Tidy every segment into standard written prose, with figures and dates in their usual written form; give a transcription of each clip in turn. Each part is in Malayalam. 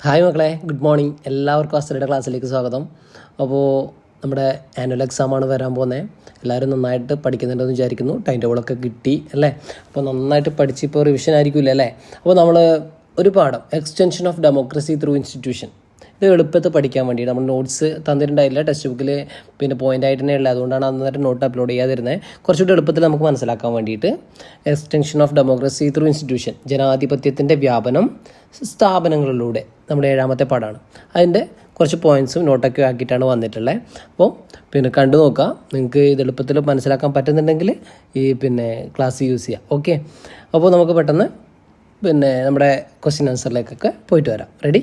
ഹായ് മക്കളെ, ഗുഡ് മോർണിംഗ്. എല്ലാവർക്കും അസ്ത്രയുടെ ക്ലാസ്സിലേക്ക് സ്വാഗതം. അപ്പോൾ നമ്മുടെ ആനുവൽ എക്സാമാണ് വരാൻ പോകുന്നത്. എല്ലാവരും നന്നായിട്ട് പഠിക്കുന്നുണ്ടെന്ന് വിചാരിക്കുന്നു. ടൈം ടേബിളൊക്കെ കിട്ടി അല്ലേ? അപ്പോൾ നന്നായിട്ട് പഠിച്ച് ഇപ്പോൾ റിവിഷൻ ആയിരിക്കില്ല അല്ലേ? അപ്പോൾ നമ്മൾ ഒരു പാഠം extension of democracy through institution, ഇത് എളുപ്പത്തിൽ പഠിക്കാൻ വേണ്ടി നമ്മൾ നോട്ട്സ് തന്നിട്ടുണ്ടായില്ല. ടെക്സ്റ്റ് ബുക്കിൽ പിന്നെ പോയിൻ്റ് ആയിട്ട് തന്നെ ഉള്ളത്, അതുകൊണ്ടാണ് അന്നേരം നോട്ട് അപ്ലോഡ് ചെയ്യാതിരുന്നത്. കുറച്ചുകൂടി എളുപ്പത്തിൽ നമുക്ക് മനസ്സിലാക്കാൻ വേണ്ടിയിട്ട് extension of democracy through institution, ജനാധിപത്യത്തിൻ്റെ വ്യാപനം സ്ഥാപനങ്ങളിലൂടെ, നമ്മുടെ 7ാമത്തെ പാഠമാണ്. അതിൻ്റെ കുറച്ച് പോയിൻറ്റ്സും നോട്ടൊക്കെ ആക്കിയിട്ടാണ് വന്നിട്ടുള്ളത്. അപ്പോൾ പിന്നെ കണ്ടു നോക്കാം. നിങ്ങൾക്ക് ഇത് എളുപ്പത്തിൽ മനസ്സിലാക്കാൻ പറ്റുന്നുണ്ടെങ്കിൽ ഈ ക്ലാസ് യൂസ് ചെയ്യാം. ഓക്കെ, അപ്പോൾ നമുക്ക് പെട്ടെന്ന് നമ്മുടെ ക്വസ്റ്റ്യൻ ആൻസറിലേക്കൊക്കെ പോയിട്ട് വരാം. റെഡി?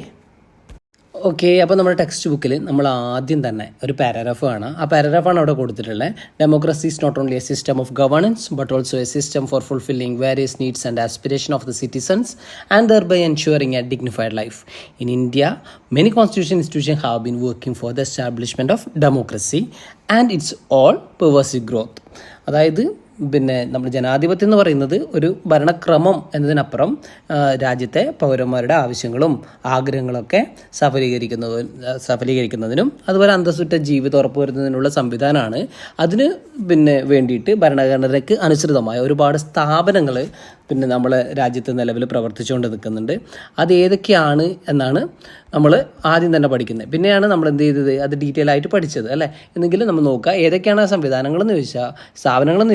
ഓക്കെ, അപ്പോൾ നമ്മുടെ ടെക്സ്റ്റ് ബുക്കിൽ നമ്മൾ ആദ്യം തന്നെ ഒരു പാരഗ്രാഫ് കാണാം. ആ പാരഗ്രാഫാണ് അവിടെ കൊടുത്തിട്ടുള്ളത്. Democracy is not only a system of governance but also a system for fulfilling various needs and aspiration of the citizens and thereby ensuring a dignified life. In India many constitution institution have been working for the establishment of democracy and its all pervasive growth. അതായത് നമ്മുടെ ജനാധിപത്യം എന്ന് പറയുന്നത് ഒരു ഭരണക്രമം രാജ്യത്തെ പൗരന്മാരുടെ ആവശ്യങ്ങളും ആഗ്രഹങ്ങളൊക്കെ സഫലീകരിക്കുന്നതിനും അതുപോലെ അന്തസ്സുറ്റ ജീവിതം ഉറപ്പുവരുന്നതിനുള്ള സംവിധാനമാണ്. അതിന് വേണ്ടിയിട്ട് ഭരണഘടനയ്ക്ക് അനുസൃതമായ ഒരുപാട് സ്ഥാപനങ്ങൾ നമ്മളെ രാജ്യത്ത് നിലവിൽ പ്രവർത്തിച്ചുകൊണ്ട് നിൽക്കുന്നുണ്ട്. അത് ഏതൊക്കെയാണ് എന്നാണ് നമ്മൾ ആദ്യം തന്നെ പഠിക്കുന്നത്. പിന്നെയാണ് നമ്മൾ എന്ത് ചെയ്തത്, അത് ഡീറ്റെയിൽ ആയിട്ട് പഠിച്ചത് അല്ലേ? എന്നെങ്കിലും നമ്മൾ നോക്കുക ഏതൊക്കെയാണ് ആ സ്ഥാപനങ്ങളെന്ന്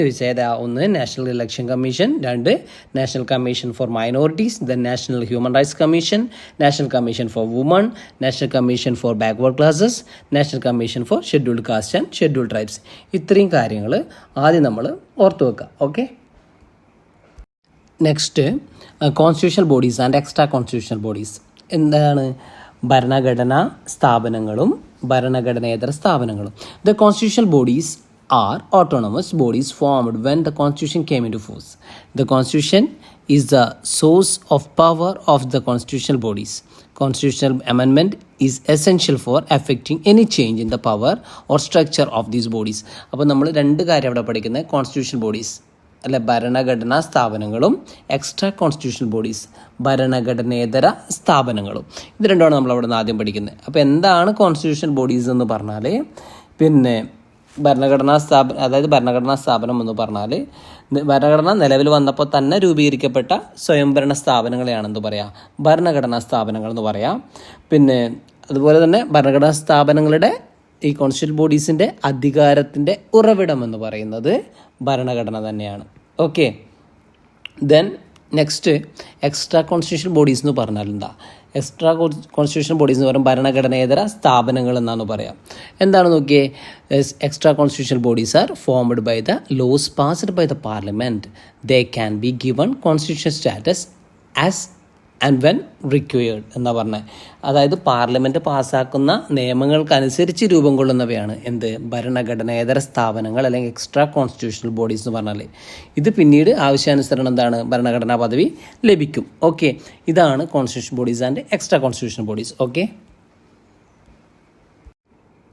ചോദിച്ചാൽ ഏതാ? 1 national election commission, 2 national commission for minorities, then national human rights commission, national commission four woman, national commission for backward classes, national commission for scheduled caste and scheduled tribes. ഇത്രയും കാര്യങ്ങൾ ആദ്യം നമ്മൾ ഓർത്തു വെക്കുക. Okay, next constitutional bodies and extra constitutional bodies. എന്താണ്? ഭരണഘടനാ സ്ഥാപനങ്ങളും ഭരണഘടനേതര സ്ഥാപനങ്ങളും. The constitutional bodies are autonomous bodies formed when the constitution came into force. The constitution is the source of power of the constitutional bodies. Constitutional amendment is essential for effecting any change in the power or structure of these bodies. അപ്പോൾ നമ്മൾ 2 കാര്യം അവിടെ പഠിക്കുന്നത്, കോൺസ്റ്റിറ്റ്യൂഷൻ ബോഡീസ് അല്ലെ ഭരണഘടനാ സ്ഥാപനങ്ങളും എക്സ്ട്രാ കോൺസ്റ്റിറ്റ്യൂഷണൽ ബോഡീസ് ഭരണഘടനേതര സ്ഥാപനങ്ങളും. ഇത് രണ്ടുമാണ് നമ്മൾ അവിടെ നിന്ന് ആദ്യം പഠിക്കുന്നത്. അപ്പോൾ എന്താണ് കോൺസ്റ്റിറ്റ്യൂഷൻ ബോഡീസ് എന്ന് പറഞ്ഞാൽ, ഭരണഘടനാ സ്ഥാപനം എന്ന് പറഞ്ഞാൽ ഭരണഘടന നിലവിൽ വന്നപ്പോൾ തന്നെ രൂപീകരിക്കപ്പെട്ട സ്വയംഭരണ സ്ഥാപനങ്ങളെയാണെന്ന് പറയാം, ഭരണഘടനാ സ്ഥാപനങ്ങൾ എന്ന് പറയാം. അതുപോലെ തന്നെ ഭരണഘടനാ സ്ഥാപനങ്ങളുടെ ഈ കോൺസ്റ്റിറ്റ്യൂഷൻ ബോഡീസിൻ്റെ അധികാരത്തിൻ്റെ ഉറവിടം എന്ന് പറയുന്നത് ഭരണഘടന തന്നെയാണ്. Okay, then next extra constitution bodies എന്ന് പറഞ്ഞാൽ എന്താ? എക്സ്ട്രാ കോൺസ്റ്റിറ്റ്യൂഷൻ ബോഡീസ് എന്ന് പറയുമ്പോൾ ഭരണഘടനേതര സ്ഥാപനങ്ങൾ എന്നാണ് പറയാം. എന്താണ് നോക്കിയേ? Extra constitution bodies are formed by the laws passed by the parliament. They can be given constitution status as and when required എന്നാ പറഞ്ഞത്. അതായത് പാർലമെൻറ്റ് പാസ്സാക്കുന്ന നിയമങ്ങൾക്കനുസരിച്ച് രൂപം കൊള്ളുന്നവയാണ് എന്ത്? ഭരണഘടനേതര സ്ഥാപനങ്ങൾ അല്ലെങ്കിൽ എക്സ്ട്രാ കോൺസ്റ്റിറ്റ്യൂഷണൽ ബോഡീസ് എന്ന് പറഞ്ഞാൽ. ഇത് പിന്നീട് ആവശ്യാനുസരണം എന്താണ്? ഭരണഘടനാ പദവി ലഭിക്കും. ഓക്കെ, ഇതാണ് constitution bodies and extra constitutional bodies. Okay,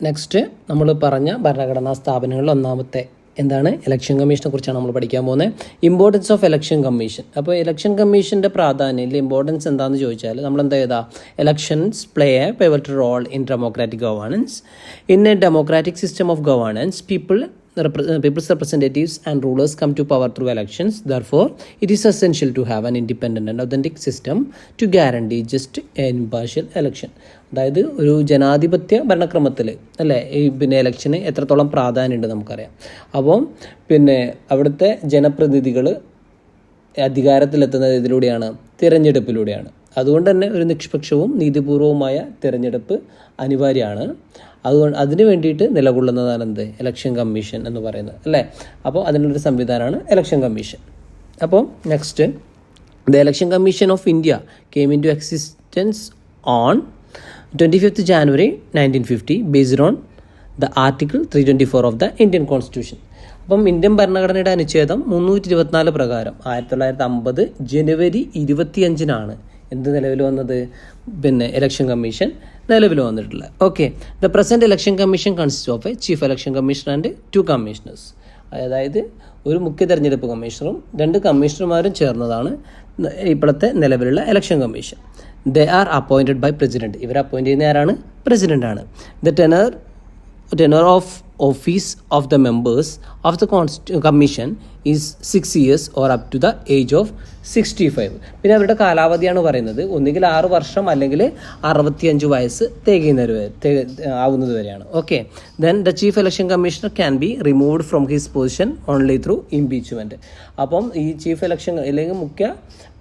next നമ്മൾ പറഞ്ഞ ഭരണഘടനാ സ്ഥാപനങ്ങളിൽ ഒന്നാമത്തെ എന്താണ്? ഇലക്ഷൻ കമ്മീഷനെ കുറിച്ചാണ് നമ്മൾ പഠിക്കാൻ പോകുന്നത്. Importance of election commission. അപ്പോൾ ഇലക്ഷൻ കമ്മീഷൻ്റെ പ്രാധാന്യം, ഇമ്പോർട്ടൻസ് എന്താണെന്ന് ചോദിച്ചാൽ നമ്മൾ എന്താ ചെയ്താ? Elections play a pivotal role in democratic governance. In a democratic system of governance people's representatives and rulers come to power through elections. Therefore, it is essential to have an independent and authentic system to guarantee just and impartial election. അതായത് ഒരു ജനാധിപത്യ ഭരണക്രമത്തിൽ അല്ലേ ഇലക്ഷന് എത്രത്തോളം പ്രാധാന്യമുണ്ട് നമുക്കറിയാം. അപ്പോൾ അവിടുത്തെ ജനപ്രതിനിധികൾ അധികാരത്തിലെത്തുന്നത് ഇതിലൂടെയാണ്? തിരഞ്ഞെടുപ്പിലൂടെയാണ്. അതുകൊണ്ട് തന്നെ ഒരു നിഷ്പക്ഷവും നീതിപൂർവവുമായ തിരഞ്ഞെടുപ്പ് അനിവാര്യമാണ്. അതിന് വേണ്ടിയിട്ട് നിലകൊള്ളുന്നതാണ് എന്ത്? ഇലക്ഷൻ കമ്മീഷൻ എന്ന് പറയുന്നത് അല്ലേ? അപ്പോൾ അതിനുള്ളൊരു സംവിധാനമാണ് ഇലക്ഷൻ കമ്മീഷൻ. അപ്പോൾ next, the election commission of India came into existence on 25th January 1950 based on the Article 324 of the Indian Constitution. അപ്പം ഇന്ത്യൻ ഭരണഘടനയുടെ അനുച്ഛേദം 324 പ്രകാരം 1950 ജനുവരി 25 എന്ത് നിലവിൽ വന്നത്? ഇലക്ഷൻ കമ്മീഷൻ നിലവിൽ വന്നിട്ടുള്ളത്. Okay, the present election commission consist of A chief election commissioner and 2 commissioners. അതായത് ഒരു മുഖ്യ തെരഞ്ഞെടുപ്പ് കമ്മീഷണറും 2 കമ്മീഷണർമാരും ചേർന്നതാണ് ഇപ്പോഴത്തെ നിലവിലുള്ള election commission. They are appointed by president. ഇവർ അപ്പോയിൻറ്റ് ചെയ്യുന്ന ആരാണ്? പ്രസിഡൻ്റാണ്. The tenure of office of the members of the commission is 6 years or up to the age of 65. പിന്നെ അവരുടെ കാലാവധിയാണ് പറയുന്നത് ഒന്നുകിൽ 6 വർഷം അല്ലെങ്കിൽ 65 വയസ്സ് ആവുന്നത് വരെയാണ്. Okay. Then the chief election commissioner can be removed from his position only through impeachment. അപ്പം ഈ ചീഫ് ഇലക്ഷൻ അല്ലെങ്കിൽ മുഖ്യ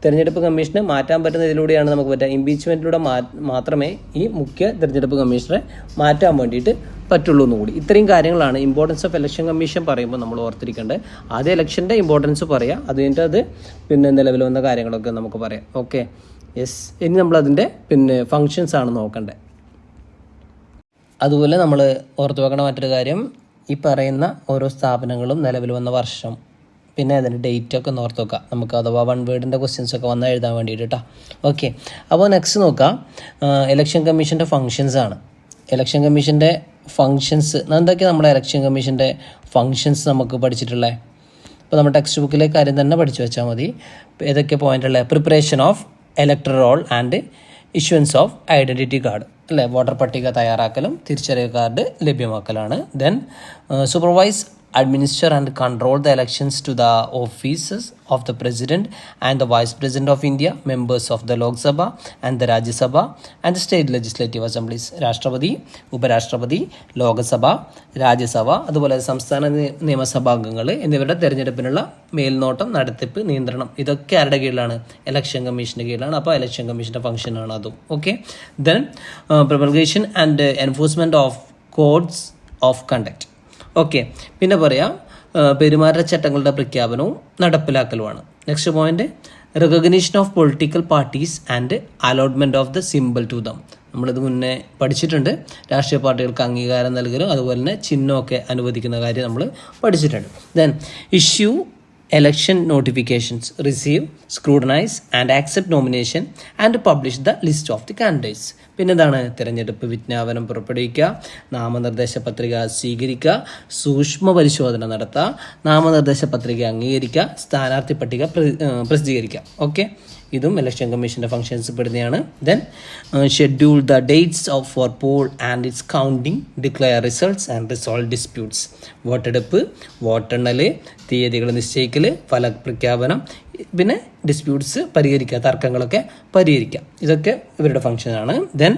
തെരഞ്ഞെടുപ്പ് കമ്മീഷനെ മാറ്റാൻ പറ്റുന്നതിലൂടെയാണ് നമുക്ക് പറ്റുക. ഇംപീച്ച്മെൻറ്റിലൂടെ മാത്രമേ ഈ മുഖ്യ തെരഞ്ഞെടുപ്പ് കമ്മീഷണറെ മാറ്റാൻ വേണ്ടിയിട്ട് പറ്റുള്ളൂ എന്നുകൂടി. ഇത്രയും കാര്യങ്ങളാണ് ഇമ്പോർട്ടൻസ് ഓഫ് ഇലക്ഷൻ കമ്മീഷൻ പറയുമ്പോൾ നമ്മൾ ഓർത്തിരിക്കേണ്ടത്. ആദ്യം ഇലക്ഷൻ്റെ ഇമ്പോർട്ടൻസ് പറയാം, അത് കഴിഞ്ഞിട്ട് അത് പിന്നെ നിലവിൽ വന്ന കാര്യങ്ങളൊക്കെ നമുക്ക് പറയാം. Okay, yes. ഇനി നമ്മളതിൻ്റെ ഫങ്ഷൻസ് ആണ് നോക്കേണ്ടത്. അതുപോലെ നമ്മൾ ഓർത്ത് വെക്കേണ്ട മറ്റൊരു കാര്യം, ഈ പറയുന്ന ഓരോ സ്ഥാപനങ്ങളും നിലവിൽ വന്ന വർഷം പിന്നെ അതിൻ്റെ ഡേറ്റൊക്കെ ഒന്ന് ഓർത്ത് വെക്കാം. നമുക്ക് അഥവാ വൺ വേർഡിൻ്റെ ക്വസ്റ്റ്യൻസൊക്കെ വന്നാൽ എഴുതാൻ വേണ്ടിയിട്ട് കേട്ടോ. ഓക്കെ, അപ്പോൾ നെക്സ്റ്റ് നോക്കാം ഇലക്ഷൻ കമ്മീഷൻ്റെ ഫങ്ഷൻസ് ആണ്. ഇലക്ഷൻ കമ്മീഷൻ്റെ ഫങ്ഷൻസ് എന്തൊക്കെയാണ്? നമ്മുടെ ഇലക്ഷൻ കമ്മീഷൻ്റെ ഫങ്ഷൻസ് നമുക്ക് പഠിച്ചിട്ടുള്ളത്. അപ്പോൾ നമ്മുടെ ടെക്സ്റ്റ് ബുക്കിലെ കാര്യം തന്നെ പഠിച്ചു വെച്ചാൽ മതി. ഏതൊക്കെ പോയിൻ്റ് ഉള്ളത്? Preparation of electoral roll and issuance of identity card, അല്ലേ? വോട്ടർ പട്ടിക തയ്യാറാക്കലും തിരിച്ചറിയൽ കാർഡ് ലഭ്യമാക്കലാണ്. Then supervise, administer and control the elections to the offices of the President and the Vice President of India, members of the Lok Sabha and the Rajya Sabha and the State Legislative Assemblies. രാഷ്ട്രപതി, ഉപരാഷ്ട്രപതി, ലോകസഭ, രാജ്യസഭ, അതുപോലെ സംസ്ഥാന നിയമസഭാ അംഗങ്ങൾ എന്നിവരുടെ തെരഞ്ഞെടുപ്പിനുള്ള മേൽനോട്ടം, നടത്തിപ്പ്, നിയന്ത്രണം ഇതൊക്കെ ആരുടെ കീഴിലാണ്? ഇലക്ഷൻ കമ്മീഷൻ്റെ കീഴിലാണ്. അപ്പോൾ ഇലക്ഷൻ കമ്മീഷൻ്റെ ഫംഗ്ഷനാണ് അതും. Okay. Then promulgation and enforcement of codes of conduct. Okay, പിന്നെ പറയാം പെരുമാറ്റച്ചട്ടങ്ങളുടെ പ്രഖ്യാപനവും നടപ്പിലാക്കലുമാണ്. Next point, recognition of political parties and allotment of the symbol to them. നമ്മളിത് മുന്നേ പഠിച്ചിട്ടുണ്ട്. രാഷ്ട്രീയ പാർട്ടികൾക്ക് അംഗീകാരം നൽകലും അതുപോലെ തന്നെ ചിഹ്നമൊക്കെ അനുവദിക്കുന്ന കാര്യം നമ്മൾ പഠിച്ചിട്ടുണ്ട്. Then issue election notifications, receive, scrutinize and accept nomination and publish the list of the candidates. പിന്നെ എന്താണ്? തിരഞ്ഞെടുപ്പ് വിജ്ഞാപനം പുറപ്പെടുവിക്കുക, നാമനിർദ്ദേശ പത്രിക സ്വീകരിക്കുക, സൂക്ഷ്മ പരിശോധന നടത്തുക, നാമനിർദ്ദേശ പത്രിക അംഗീകരിക്കുക, സ്ഥാനാർത്ഥി പട്ടിക പ്രസിദ്ധീകരിക്കുക. ഓക്കെ, ഇതും ഇലക്ഷൻ കമ്മീഷൻ്റെ ഫങ്ഷൻസ് പെടുന്നതാണ്. Then schedule the dates of for poll and its counting, declare results and resolve disputes. വോട്ടെടുപ്പ്, വോട്ടെണ്ണൽ, തീയതികൾ നിശ്ചയിക്കൽ, ഫലപ്രഖ്യാപനം, പിന്നെ ഡിസ്പ്യൂട്ട്സ് പരിഹരിക്കുക, തർക്കങ്ങളൊക്കെ പരിഹരിക്കുക. ഇതൊക്കെ ഇവരുടെ ഫംഗ്ഷനാണ്. Then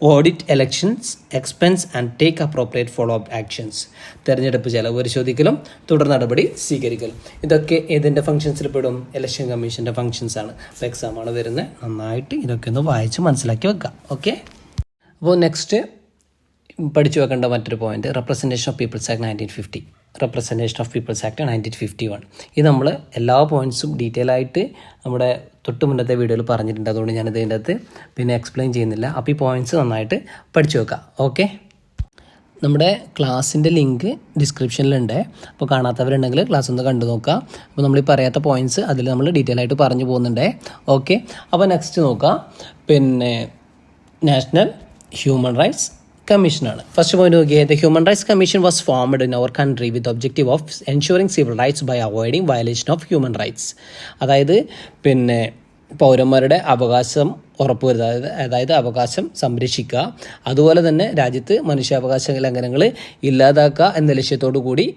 audit elections expense and take appropriate follow up actions. തെരഞ്ഞെടുപ്പ് ചെലവ് പരിശോധിക്കലും തുടർ നടപടി സ്വീകരിക്കലും. ഇതൊക്കെ ഏതിൻ്റെ ഫംഗ്ഷൻസിൽ പെടും? ഇലക്ഷൻ കമ്മീഷൻ്റെ ഫംഗ്ഷൻസ് ആണ്. അപ്പോൾ എക്സാമാണ് വരുന്നത്. നന്നായിട്ട് ഇതൊക്കെ ഒന്ന് വായിച്ച് മനസ്സിലാക്കി വെക്കാം. ഓക്കെ, അപ്പോൾ നെക്സ്റ്റ് പഠിച്ചു വെക്കേണ്ട മറ്റൊരു point, representation of peoples act 1950. Representation of peoples act 1951. ഇത് നമ്മൾ എല്ലാ പോയിൻറ്റ്സും ഡീറ്റെയിൽ ആയിട്ട് നമ്മുടെ തൊട്ട് മുന്നത്തെ വീഡിയോയിൽ പറഞ്ഞിട്ടുണ്ട്. അതുകൊണ്ട് ഞാനിത് ഇതിൻ്റെ അകത്ത് പിന്നെ എക്സ്പ്ലെയിൻ ചെയ്യുന്നില്ല. അപ്പോൾ ഈ പോയിൻറ്റ്സ് നന്നായിട്ട് പഠിച്ചു വെക്കാം. ഓക്കെ, നമ്മുടെ ക്ലാസ്സിൻ്റെ ലിങ്ക് ഡിസ്ക്രിപ്ഷനിലുണ്ട്. അപ്പോൾ കാണാത്തവരുണ്ടെങ്കിൽ ക്ലാസ് ഒന്ന് കണ്ടു നോക്കാം. അപ്പോൾ നമ്മൾ ഈ പറയാത്ത പോയിൻറ്റ്സ് അതിൽ നമ്മൾ ഡീറ്റെയിൽ ആയിട്ട് പറഞ്ഞു പോകുന്നുണ്ട്. ഓക്കെ, അപ്പോൾ നെക്സ്റ്റ് നോക്കാം. പിന്നെ നാഷണൽ ഹ്യൂമൻ റൈറ്റ്സ് കമ്മീഷനാണ്. ഫസ്റ്റ് പോയിന്റ് നോക്കിയേ, the human rights commission was formed in our country with objective of ensuring civil rights by avoiding violation of human rights. അതായത് പിന്നെ പൗരന്മാരുടെ അവകാശം ഉറപ്പുവരുത്തുക, അതായത് അവകാശം സംരക്ഷിക്കുക, അതുപോലെ തന്നെ രാജ്യത്ത് മനുഷ്യാവകാശ ലംഘനങ്ങൾ ഇല്ലാതാക്കുക എന്ന ലക്ഷ്യത്തോടു കൂടി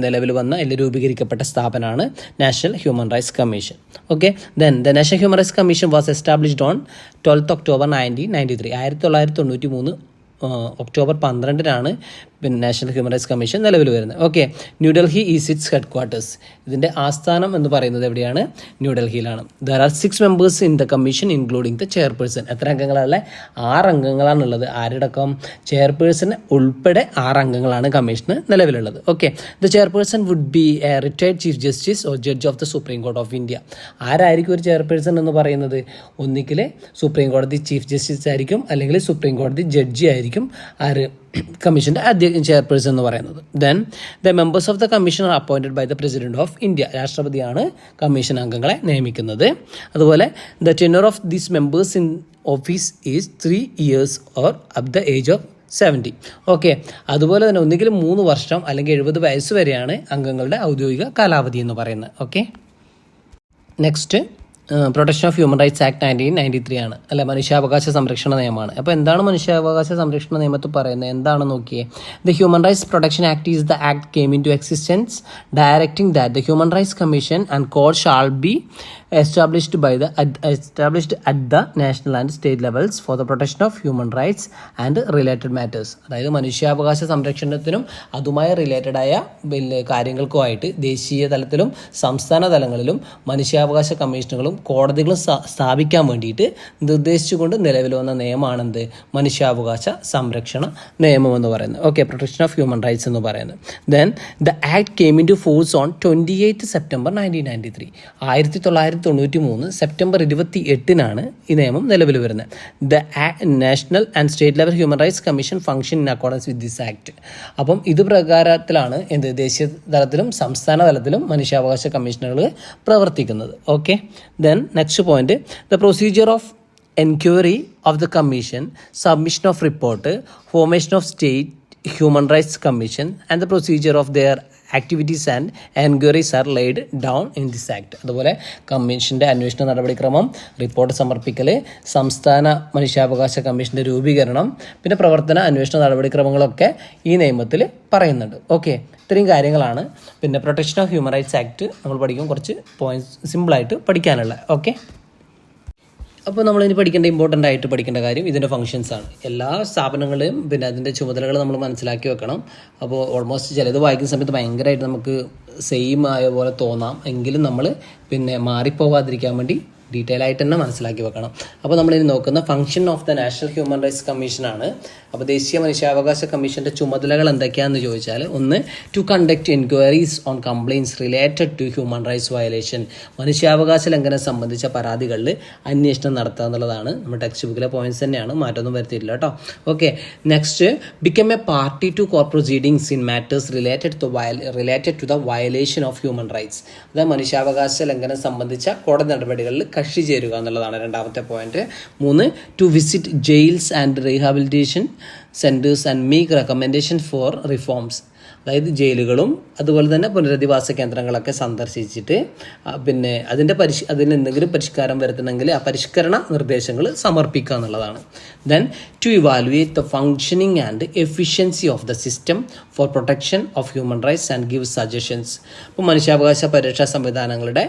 നിലവിൽ വന്ന രൂപീകരിക്കപ്പെട്ട സ്ഥാപനമാണ് national human rights commission. Okay, then the national human rights commission was established on 12 October 1993. 1993 October 12 പിന്നെ നാഷണൽ ഹ്യൂമൻ റൈറ്റ്സ് കമ്മീഷൻ നിലവിൽ വരുന്നത്. Okay, New Delhi is its headquarters. ഇതിൻ്റെ ആസ്ഥാനം എന്ന് പറയുന്നത് എവിടെയാണ്? ന്യൂഡൽഹിയിലാണ്. There are 6 members in the commission including the chairperson. എത്ര അംഗങ്ങളാണ്? 6 അംഗങ്ങളാണുള്ളത്. ആരടക്കം? ചെയർപേഴ്സൺ ഉൾപ്പെടെ 6 അംഗങ്ങളാണ് കമ്മീഷന് നിലവിലുള്ളത്. Okay, the chairperson would be a retired chief justice or judge of the supreme court of India. ആരായിരിക്കും ഒരു ചെയർപേഴ്സൺ എന്ന് പറയുന്നത്? ഒന്നിക്കൽ സുപ്രീം കോടതി ചീഫ് ജസ്റ്റിസ് ആയിരിക്കും, അല്ലെങ്കിൽ സുപ്രീം കോടതി ജഡ്ജി ആയിരിക്കും ആര് കമ്മീഷൻ്റെ ചെയർപേഴ്സൺ എന്ന് പറയുന്നത്. Then the members of the commission are appointed by the president of India. രാഷ്ട്രപതിയാണ് കമ്മീഷൻ അംഗങ്ങളെ നിയമിക്കുന്നത്. അതുപോലെ the tenure of these members in office is 3 years or up the age of 70. Okay, അതുപോലെ തന്നെ ഒന്നുകിലും 3 വർഷം അല്ലെങ്കിൽ 70 വയസ്സ് വരെയാണ് അംഗങ്ങളുടെ ഔദ്യോഗിക കാലാവധി എന്ന് പറയുന്നത്. Okay, next protection of human rights act 1993 ആണ് അല്ലെ, മനുഷ്യാവകാശ സംരക്ഷണ നിയമമാണ്. അപ്പോൾ എന്താണ് മനുഷ്യാവകാശ സംരക്ഷണ നിയമത്തിൽ പറയുന്നത്, എന്താണ് നോക്കിയേ. The human rights protection act is the act came into existence directing that the human rights commission and court shall be established at the national and state levels for the protection of human rights and related matters. അതായത് മനുഷ്യാവകാശ സംരക്ഷണത്തിനും അതുമായി റിലേറ്റഡ് ആയ കാര്യങ്ങൾക്കുമായിട്ട് ദേശീയ തലത്തിലും സംസ്ഥാന തലങ്ങളിലും മനുഷ്യാവകാശ കമ്മീഷനുകളും കോടതികളും സ്ഥാപിക്കാൻ വേണ്ടിയിട്ട് നിർദ്ദേശിച്ചുകൊണ്ട് നിലവിൽ വന്ന നിയമമാണെന്ത്, മനുഷ്യാവകാശ സംരക്ഷണ നിയമം എന്ന് പറയുന്നത്. Okay, protection of human rights എന്ന് പറയുന്നത്. Then the act came into force on 28 September 1993. 1993 September 28-നാണ് ഈ നിയമം നിലവിൽ വരുന്നത്. The national and state level human rights commission function in accordance with this act. അപ്പം ഇത് പ്രകാരത്തിലാണ് ദേശീയ തലത്തിലും സംസ്ഥാന തലത്തിലും മനുഷ്യാവകാശ കമ്മീഷനുകൾ പ്രവർത്തിക്കുന്നത്. Okay, then next point, the procedure of enquiry of the commission, submission of report, formation of state human rights commission and the procedure of their activities and enquiries are laid down in this act. അതുപോലെ കമ്മീഷൻ്റെ അന്വേഷണ നടപടിക്രമം, റിപ്പോർട്ട് സമർപ്പിക്കൽ, സംസ്ഥാന മനുഷ്യാവകാശ കമ്മീഷൻ്റെ രൂപീകരണം, പിന്നെ പ്രവർത്തന അന്വേഷണ നടപടിക്രമങ്ങളൊക്കെ ഈ നിയമത്തിൽ പറയുന്നുണ്ട്. ഓക്കെ, ഇത്രയും കാര്യങ്ങളാണ് പിന്നെ protection of human rights act നമ്മൾ പഠിക്കും. കുറച്ച് പോയിന്റ്സ് സിമ്പിളായിട്ട് പഠിക്കാനുള്ള. ഓക്കെ, അപ്പോൾ നമ്മളിനി ഇമ്പോർട്ടൻ്റ് ആയിട്ട് പഠിക്കേണ്ട കാര്യം ഇതിൻ്റെ ഫങ്ഷൻസാണ്. എല്ലാ സ്ഥാപനങ്ങളെയും പിന്നെ അതിൻ്റെ ചുമതലകൾ നമ്മൾ മനസ്സിലാക്കി വെക്കണം. അപ്പോൾ ഓൾമോസ്റ്റ് ചിലത് വായിക്കുന്ന സമയത്ത് ഭയങ്കരമായിട്ട് നമുക്ക് സെയിം ആയ പോലെ തോന്നാം, എങ്കിലും നമ്മൾ പിന്നെ മാറിപ്പോവാതിരിക്കാൻ വേണ്ടി ഡീറ്റെയിൽ ആയിട്ട് തന്നെ മനസ്സിലാക്കി വെക്കണം. അപ്പോൾ നമ്മളിനി നോക്കുന്ന function of the national human rights കമ്മീഷനാണ്. അപ്പോൾ ദേശീയ മനുഷ്യാവകാശ കമ്മീഷൻ്റെ ചുമതലകൾ എന്തൊക്കെയാണെന്ന് ചോദിച്ചാൽ, ഒന്ന്, to conduct enquiries on complaints related to human rights violation. മനുഷ്യാവകാശ ലംഘനം സംബന്ധിച്ച പരാതികളിൽ അന്വേഷണം നടത്തുക എന്നുള്ളതാണ്. നമ്മുടെ ടെക്സ്റ്റ് ബുക്കിലെ പോയിന്റ്സ് തന്നെയാണ്, മാറ്റമൊന്നും വരുത്തിയിട്ടില്ല കേട്ടോ. Okay, next, become a party to court proceedings in matters related to the violation of human rights. അതായത് മനുഷ്യാവകാശ ലംഘനം സംബന്ധിച്ച കോടതി നടപടികളിൽ കക്ഷി ചേരുക എന്നുള്ളതാണ് രണ്ടാമത്തെ point. 3, to visit jails and rehabilitation centres and make recommendation for reforms. അതായത് ജയിലുകളും അതുപോലെ തന്നെ പുനരധിവാസ കേന്ദ്രങ്ങളൊക്കെ സന്ദർശിച്ചിട്ട് പിന്നെ അതിന് എന്തെങ്കിലും പരിഷ്കാരം വരുത്തണമെങ്കിൽ ആ പരിഷ്കരണ നിർദ്ദേശങ്ങൾ സമർപ്പിക്കുക എന്നുള്ളതാണ്. Then to evaluate the functioning and efficiency of the system for protection of human rights and give suggestions. അപ്പോൾ മനുഷ്യാവകാശ പരിരക്ഷാ സംവിധാനങ്ങളുടെ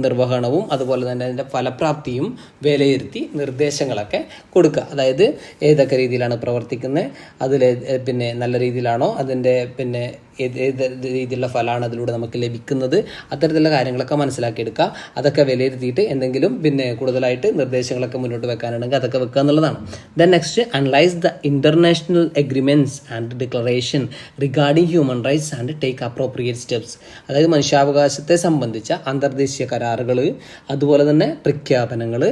നിർവഹണവും അതുപോലെ തന്നെ അതിൻ്റെ ഫലപ്രാപ്തിയും വിലയിരുത്തി നിർദ്ദേശങ്ങളൊക്കെ കൊടുക്കുക. അതായത് ഏതൊക്കെ രീതിയിലാണ് പ്രവർത്തിക്കുന്നത്, അതിൽ പിന്നെ നല്ല രീതിയിലാണോ, അതിൻ്റെ പിന്നെ ഏത് രീതിയിലുള്ള ഫലമാണ് അതിലൂടെ നമുക്ക് ലഭിക്കുന്നത്, അത്തരത്തിലുള്ള കാര്യങ്ങളൊക്കെ മനസ്സിലാക്കിയെടുക്കുക. അതൊക്കെ വിലയിരുത്തിയിട്ട് എന്തെങ്കിലും പിന്നെ കൂടുതലായിട്ട് നിർദ്ദേശങ്ങളൊക്കെ മുന്നോട്ട് വെക്കാനുണ്ടെങ്കിൽ അതൊക്കെ വെക്കുക എന്നുള്ളതാണ്. Then next, analyse the international agreements and declaration regarding human rights and take appropriate steps. അതായത് മനുഷ്യാവകാശത്തെ സംബന്ധിച്ച അന്തർദേശീയ കരാറുകൾ, അതുപോലെ തന്നെ പ്രഖ്യാപനങ്ങൾ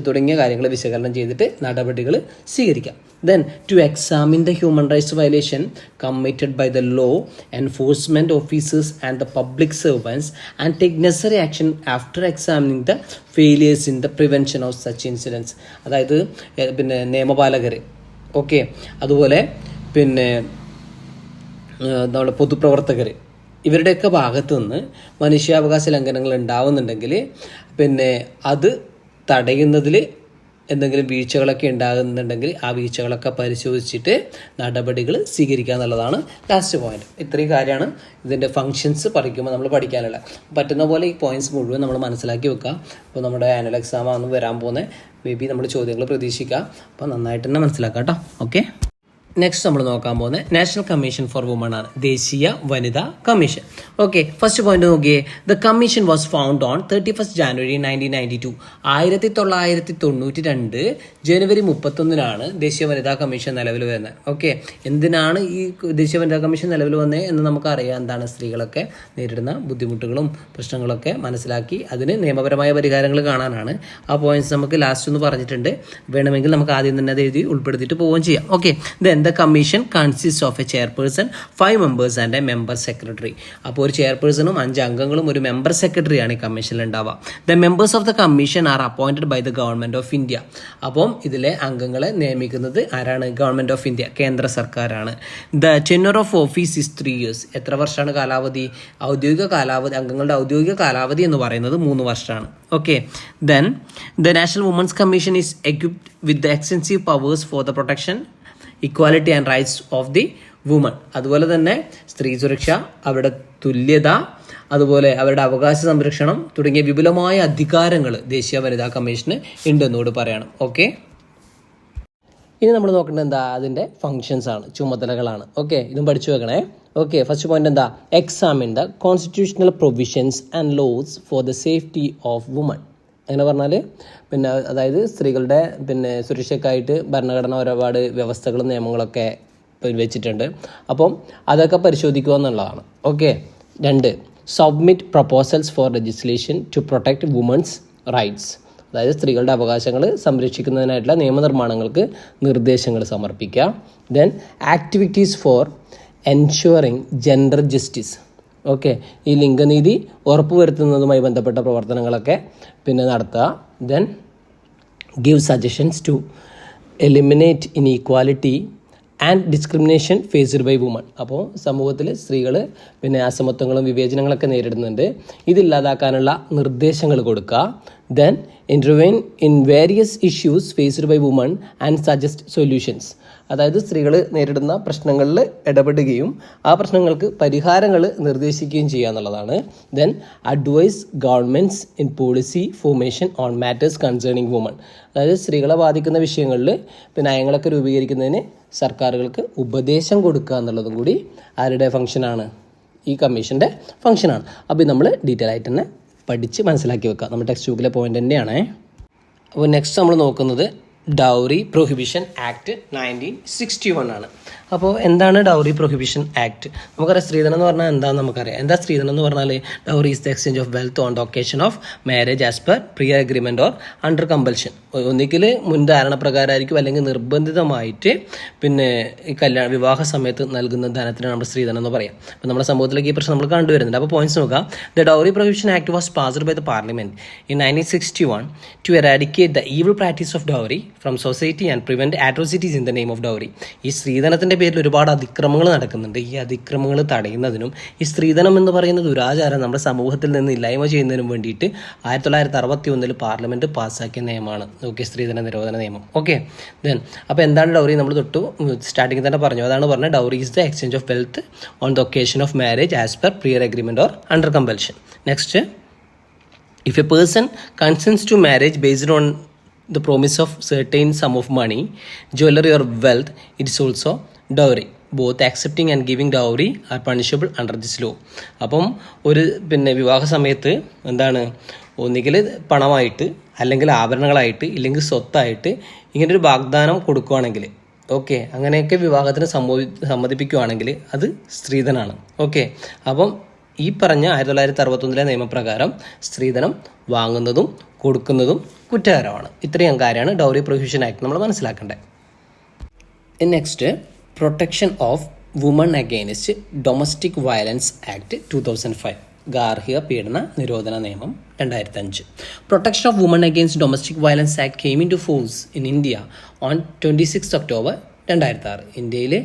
തുടങ്ങിയ കാര്യങ്ങൾ വിശകലനം ചെയ്തിട്ട് നടപടികൾ സ്വീകരിക്കാം. Then to examine the human rights violation committed by the law enforcement officers and the public servants and take necessary action after examining the failures in the prevention of such incidents. അതായത് പിന്നെ നിയമപാലകർ, ഓക്കെ, അതുപോലെ പിന്നെ നമ്മുടെ പൊതുപ്രവർത്തകർ, ഇവരുടെയൊക്കെ ഭാഗത്തു നിന്ന് മനുഷ്യാവകാശ ലംഘനങ്ങൾ ഉണ്ടാവുന്നുണ്ടെങ്കിൽ പിന്നെ അത് തടയുന്നതിൽ എന്തെങ്കിലും വീഴ്ചകളൊക്കെ ഉണ്ടാകുന്നുണ്ടെങ്കിൽ ആ വീഴ്ചകളൊക്കെ പരിശോധിച്ചിട്ട് നടപടികൾ സ്വീകരിക്കുക എന്നുള്ളതാണ് ലാസ്റ്റ് പോയിന്റ്. ഇത്രയും കാര്യമാണ് ഇതിൻ്റെ ഫങ്ഷൻസ് പഠിക്കുമ്പോൾ നമ്മൾ പഠിക്കാനുള്ള. പറ്റുന്ന പോലെ ഈ പോയിന്റ്സ് മുഴുവൻ നമ്മൾ മനസ്സിലാക്കി വെക്കുക. അപ്പോൾ നമ്മുടെ ആനുവൽ എക്സാം ആണ് വരാൻ പോകുന്നത്. മേ ബി നമ്മൾ ചോദ്യങ്ങൾ പ്രതീക്ഷിക്കുക. അപ്പോൾ നന്നായിട്ട് തന്നെ മനസ്സിലാക്കാം കേട്ടോ. ഓക്കെ, നെക്സ്റ്റ് നമ്മൾ നോക്കാൻ പോകുന്നത് നാഷണൽ കമ്മീഷൻ ഫോർ വുമൺ ആണ്, ദേശീയ വനിതാ കമ്മീഷൻ. ഓക്കെ, ഫസ്റ്റ് പോയിന്റ് നോക്കിയേ. The commission was found on 31 January 1992. 1992 ജനുവരി 31 ദേശീയ വനിതാ കമ്മീഷൻ നിലവിൽ വരുന്നത്. ഓക്കെ, എന്തിനാണ് ഈ ദേശീയ വനിതാ കമ്മീഷൻ നിലവിൽ വന്നത് എന്ന് നമുക്കറിയാം. എന്താണ് സ്ത്രീകളൊക്കെ നേരിടുന്ന ബുദ്ധിമുട്ടുകളും പ്രശ്നങ്ങളൊക്കെ മനസ്സിലാക്കി അതിന് നിയമപരമായ പരിഹാരങ്ങൾ കാണാനാണ്. ആ പോയിന്റ്സ് നമുക്ക് ലാസ്റ്റ് ഒന്ന് പറഞ്ഞിട്ടുണ്ട്. വേണമെങ്കിൽ നമുക്ക് ആദ്യം തന്നെ അത് എഴുതി ഉൾപ്പെടുത്തിയിട്ട് പോവുകയും ചെയ്യാം. Okay, then the commission consist of a chairperson 5 members and A member secretary. അപ്പോൾ ഒരു ചെയർപേഴ്സണും 5 അംഗങ്ങളും ഒരു മെമ്പർ സെക്രട്ടറിയാണ് ഈ കമ്മീഷനിൽ ഉണ്ടാവുക. The members of the commission are appointed by the government of India. അപ്പം ഇതിലെ അംഗങ്ങളെ നിയമിക്കുന്നത് ആരാണ്? ഗവൺമെന്റ് ഓഫ് ഇന്ത്യ, കേന്ദ്ര സർക്കാരാണ്. The tenure of office is 3 years. എത്ര വർഷമാണ് കാലാവധി? അംഗങ്ങളുടെ ഔദ്യോഗിക കാലാവധി എന്ന് പറയുന്നത് 3 വർഷമാണ്. Okay. Then the national women's commission is equipped with the extensive powers for the protection, equality and rights of the woman. അതുപോലെ തന്നെ സ്ത്രീ സുരക്ഷ, അവരുടെ തുല്യത, അതുപോലെ അവരുടെ അവകാശ സംരക്ഷണം തുടങ്ങിയ വിപുലമായ അധികാരങ്ങൾ ദേശീയ വനിതാ കമ്മീഷന് ഉണ്ടെന്നോട് പറയണം. ഓക്കെ. ഇനി നമ്മൾ നോക്കേണ്ടത് എന്താ? അതിൻ്റെ ഫങ്ഷൻസ് ആണ്, ചുമതലകളാണ്. ഓക്കെ, ഇതും പഠിച്ചു വെക്കണേ. ഓക്കെ, ഫസ്റ്റ് പോയിന്റ് എന്താ? Examine the constitutional provisions and laws for the safety of woman. അങ്ങനെ പറഞ്ഞാൽ അതായത് സ്ത്രീകളുടെ സുരക്ഷയ്ക്കായിട്ട് ഭരണഘടന ഒരുപാട് വ്യവസ്ഥകളും നിയമങ്ങളൊക്കെ വെച്ചിട്ടുണ്ട്. അപ്പം അതൊക്കെ പരിശോധിക്കുക എന്നുള്ളതാണ്. Okay. 2, submit proposals for legislation to protect women's rights. അതായത് സ്ത്രീകളുടെ അവകാശങ്ങൾ സംരക്ഷിക്കുന്നതിനായിട്ടുള്ള നിയമനിർമ്മാണങ്ങൾക്ക് നിർദ്ദേശങ്ങൾ സമർപ്പിക്കുക. Then activities for ensuring gender justice. Okay, ഈ ലിംഗനീതി ഉറപ്പുവരുത്തുന്നതുമായി ബന്ധപ്പെട്ട പ്രവർത്തനങ്ങളൊക്കെ നടത്തുക. Then give suggestions to eliminate inequality and discrimination faced by women. അപ്പോൾ സമൂഹത്തിൽ സ്ത്രീകൾ അസമത്വങ്ങളും വിവേചനങ്ങളൊക്കെ നേരിടുന്നുണ്ട്. ഇതില്ലാതാക്കാനുള്ള നിർദ്ദേശങ്ങൾ കൊടുക്കുക. Then intervene in various issues faced by women and suggest solutions. അതായത് സ്ത്രീകൾ നേരിടുന്ന പ്രശ്നങ്ങളിൽ ഇടപെടുകയും ആ പ്രശ്നങ്ങൾക്ക് പരിഹാരങ്ങൾ നിർദ്ദേശിക്കുകയും ചെയ്യുക എന്നുള്ളതാണ്. Then advise governments in policy formation on matters concerning woman. അതായത് സ്ത്രീകളെ ബാധിക്കുന്ന വിഷയങ്ങളിൽ നയങ്ങളൊക്കെ രൂപീകരിക്കുന്നതിന് സർക്കാരുകൾക്ക് ഉപദേശം കൊടുക്കുക എന്നുള്ളതും കൂടി ആരുടെ ഫംഗ്ഷനാണ്? ഈ കമ്മീഷൻ്റെ ഫംഗ്ഷനാണ്. അപ്പോൾ ഇത് നമ്മൾ ഡീറ്റെയിൽ ആയിട്ട് തന്നെ പഠിച്ച് മനസ്സിലാക്കി വെക്കുക. നമ്മുടെ ടെക്സ്റ്റ് ബുക്കിലെ പോയിന്റ് തന്നെയാണ്. അപ്പോൾ നെക്സ്റ്റ് നമ്മൾ നോക്കുന്നത് ഡൗറി പ്രൊഹിബിഷൻ ആക്ട് 1961 ആണ്. അപ്പോൾ എന്താണ് ഡൗറി പ്രൊഹിബിഷൻ ആക്ട്? നമുക്കറിയാം സ്ത്രീധനം എന്ന് പറഞ്ഞാൽ എന്താണെന്ന് നമുക്കറിയാം. എന്താ സ്ത്രീധനം എന്ന് പറഞ്ഞാൽ? Dowry is the exchange of wealth on the occasion of marriage as per prior agreement or under compulsion. ഒന്നിക്കൽ മുൻധാരണ പ്രകാരമായിരിക്കും അല്ലെങ്കിൽ നിർബന്ധിതമായിട്ട് ഈ വിവാഹ സമയത്ത് നൽകുന്ന ധനത്തിനാണ് നമ്മൾ സ്ത്രീധനം എന്ന് പറയാം. അപ്പോൾ നമ്മുടെ സമൂഹത്തിലേക്ക് ഈ പ്രശ്നം നമ്മൾ കണ്ടുവരുന്നുണ്ട്. അപ്പോൾ പോയിന്റ്സ് നോക്കാം. The dowry prohibition act was passed by the parliament in 1961 to eradicate the evil practice of dowry from society and prevent atrocities in the name of dowry. ഈ സ്ത്രീധനത്തിൻ്റെ പേരിൽ ഒരുപാട് അതിക്രമങ്ങൾ നടക്കുന്നുണ്ട്. ഈ അതിക്രമങ്ങൾ തടയുന്നതിനും ഈ സ്ത്രീധനം എന്ന് പറയുന്ന ദുരാചാരം നമ്മുടെ സമൂഹത്തിൽ നിന്ന് ഇല്ലായ്മ ചെയ്യുന്നതിനും വേണ്ടിയിട്ട് 1961 പാർലമെന്റ് പാസ്സാക്കിയ നിയമമാണ്. ഓക്കെ, സ്ത്രീധന നിരോധന നിയമം. ഓക്കെ. ദെൻ അപ്പോൾ എന്താണ് ഡൗറി? നമ്മൾ തൊട്ട് സ്റ്റാർട്ടിങ്ങിൽ തന്നെ പറഞ്ഞു. അതാണ് പറഞ്ഞത്, dowry is the exchange of wealth on the occasion of marriage as per prior agreement or under compulsion. Next, if a person consents to marriage based on the promise of certain sum of money, jewelry or wealth, it is also dowry. Both accepting and giving dowry are punishable under this law. അപ്പം ഒരു വിവാഹ സമയത്ത് എന്താണ്, ഒന്നുകിൽ പണമായിട്ട് അല്ലെങ്കിൽ ആഭരണങ്ങളായിട്ട് ഇല്ലെങ്കിൽ സ്വത്തായിട്ട് ഇങ്ങനൊരു വാഗ്ദാനം കൊടുക്കുകയാണെങ്കിൽ, ഓക്കെ, അങ്ങനെയൊക്കെ വിവാഹത്തിന് സമ്മതിപ്പിക്കുകയാണെങ്കിൽ അത് സ്ത്രീധനാണ്. ഓക്കെ. അപ്പം ഈ പറഞ്ഞ 1961 നിയമപ്രകാരം സ്ത്രീധനം വാങ്ങുന്നതും കൊടുക്കുന്നതും കുറ്റകരമാണ്. ഇത്രയും കാര്യമാണ് ഡൗറി പ്രൊഹിബിഷൻ ആക്ട് നമ്മൾ മനസ്സിലാക്കേണ്ടത്. Next, protection of woman against domestic violence act 2005. ഗാർഹിക പീഡന നിരോധന നിയമം 2005. Protection of woman against domestic violence act came into force in India on 26 October 2006. ഇന്ത്യയിൽ